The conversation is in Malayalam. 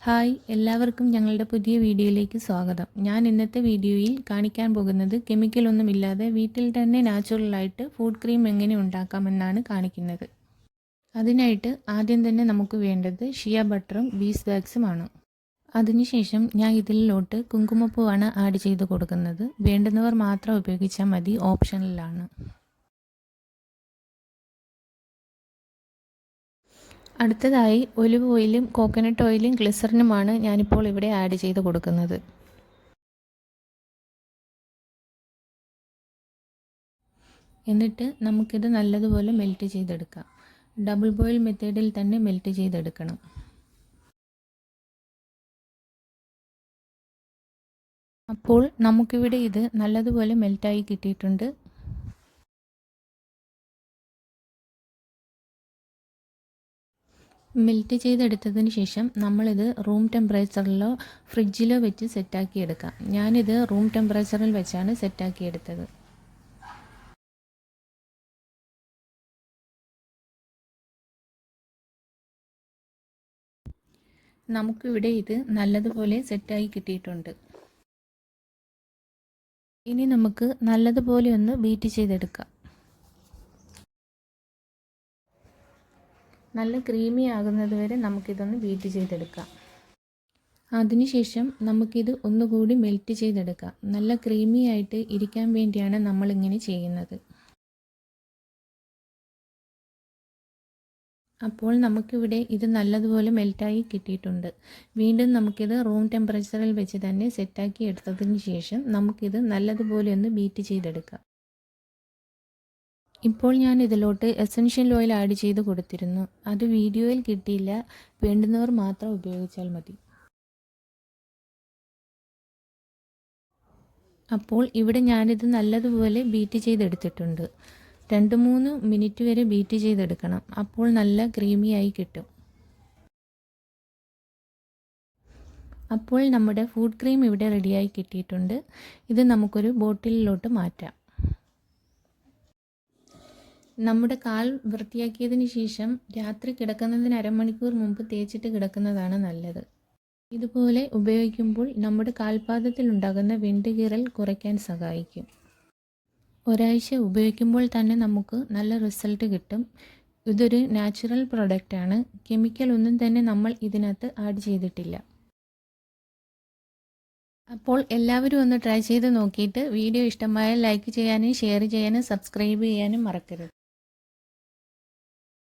ഹായ് എല്ലാവർക്കും ഞങ്ങളുടെ പുതിയ വീഡിയോയിലേക്ക് സ്വാഗതം. ഞാൻ ഇന്നത്തെ വീഡിയോയിൽ കാണിക്കാൻ പോകുന്നത് കെമിക്കലൊന്നുമില്ലാതെ വീട്ടിൽ തന്നെ നാച്ചുറലായിട്ട് ഫുഡ് ക്രീം എങ്ങനെ ഉണ്ടാക്കാമെന്നാണ് കാണിക്കുന്നത്. അതിനായിട്ട് ആദ്യം തന്നെ നമുക്ക് വേണ്ടത് ഷിയ ബട്ടറും ബീസ് വാക്സുമാണ്. അതിനുശേഷം ഞാൻ ഇതിലോട്ട് കുങ്കുമപ്പൂവാണ് ആഡ് ചെയ്ത് കൊടുക്കുന്നത്. വേണ്ടുന്നവർ മാത്രം ഉപയോഗിച്ചാൽ മതി, ഓപ്ഷണലാണ്. അടുത്തതായി ഒലിവ് ഓയിലും കോക്കനട്ട് ഓയിലും ഗ്ലിസറിനുമാണ് ഞാനിപ്പോൾ ഇവിടെ ആഡ് ചെയ്ത് കൊടുക്കുന്നത്. എന്നിട്ട് നമുക്കിത് നല്ലതുപോലെ മെൽറ്റ് ചെയ്തെടുക്കാം. ഡബിൾ ബോയിൽ മെത്തേഡിൽ തന്നെ മെൽറ്റ് ചെയ്തെടുക്കണം. അപ്പോൾ നമുക്കിവിടെ ഇത് നല്ലതുപോലെ മെൽറ്റായി കിട്ടിയിട്ടുണ്ട്. മെൽറ്റ് ചെയ്തെടുത്തതിന് ശേഷം നമ്മളിത് റൂം ടെമ്പറേച്ചറിലോ ഫ്രിഡ്ജിലോ വെച്ച് സെറ്റാക്കി എടുക്കാം. ഞാനിത് റൂം ടെമ്പറേച്ചറിൽ വെച്ചാണ് സെറ്റാക്കി എടുത്തത്. നമുക്കിവിടെ ഇത് നല്ലതുപോലെ സെറ്റായി കിട്ടിയിട്ടുണ്ട്. ഇനി നമുക്ക് നല്ലതുപോലെ ഒന്ന് ബീറ്റ് ചെയ്തെടുക്കാം. നല്ല ക്രീമി ആകുന്നത് വരെ നമുക്കിതൊന്ന് ബീറ്റ് ചെയ്തെടുക്കാം. അതിനുശേഷം നമുക്കിത് ഒന്നുകൂടി മെൽറ്റ് ചെയ്തെടുക്കാം. നല്ല ക്രീമി ആയിട്ട് ഇരിക്കാൻ വേണ്ടിയാണ് നമ്മളിങ്ങനെ ചെയ്യുന്നത്. അപ്പോൾ നമുക്കിവിടെ ഇത് നല്ലതുപോലെ മെൽറ്റായി കിട്ടിയിട്ടുണ്ട്. വീണ്ടും നമുക്കിത് റൂം ടെമ്പറേച്ചറിൽ വെച്ച് തന്നെ സെറ്റാക്കി എടുത്തതിന് ശേഷം നമുക്കിത് നല്ലതുപോലെ ഒന്ന് ബീറ്റ് ചെയ്തെടുക്കാം. ഇപ്പോൾ ഞാൻ ഇതിലോട്ട് എസൻഷ്യൽ ഓയിൽ ആഡ് ചെയ്ത് കൊടുത്തിരുന്നു. അത് വീഡിയോയിൽ കിട്ടിയില്ല, വേണ്ടുന്നവർ മാത്രം ഉപയോഗിച്ചാൽ മതി. അപ്പോൾ ഇവിടെ ഞാനിത് നല്ലതുപോലെ ബീറ്റ് ചെയ്തെടുത്തിട്ടുണ്ട്. 2-3 മിനിറ്റ് വരെ ബീറ്റ് ചെയ്തെടുക്കണം. അപ്പോൾ നല്ല ക്രീമി ആയി കിട്ടും. അപ്പോൾ നമ്മുടെ ഫുഡ് ക്രീം ഇവിടെ റെഡിയായി കിട്ടിയിട്ടുണ്ട്. ഇത് നമുക്കൊരു ബോട്ടിലിലോട്ട് മാറ്റാം. നമ്മുടെ കാൽ വൃത്തിയാക്കിയതിന് ശേഷം രാത്രി കിടക്കുന്നതിന് അരമണിക്കൂർ മുമ്പ് തേച്ചിട്ട് കിടക്കുന്നതാണ് നല്ലത്. ഇതുപോലെ ഉപയോഗിക്കുമ്പോൾ നമ്മുടെ കാൽപാദത്തിൽ ഉണ്ടാകുന്ന വെണ്ടുകീറൽ കുറയ്ക്കാൻ സഹായിക്കും. ഒരാഴ്ച ഉപയോഗിക്കുമ്പോൾ തന്നെ നമുക്ക് നല്ല റിസൾട്ട് കിട്ടും. ഇതൊരു നാച്ചുറൽ പ്രൊഡക്റ്റാണ്. കെമിക്കൽ ഒന്നും തന്നെ നമ്മൾ ഇതിനകത്ത് ആഡ് ചെയ്തിട്ടില്ല. അപ്പോൾ എല്ലാവരും ഒന്ന് ട്രൈ ചെയ്ത് നോക്കിയിട്ട് വീഡിയോ ഇഷ്ടമായാൽ ലൈക്ക് ചെയ്യാനും ഷെയർ ചെയ്യാനും സബ്സ്ക്രൈബ് ചെയ്യാനും മറക്കരുത്.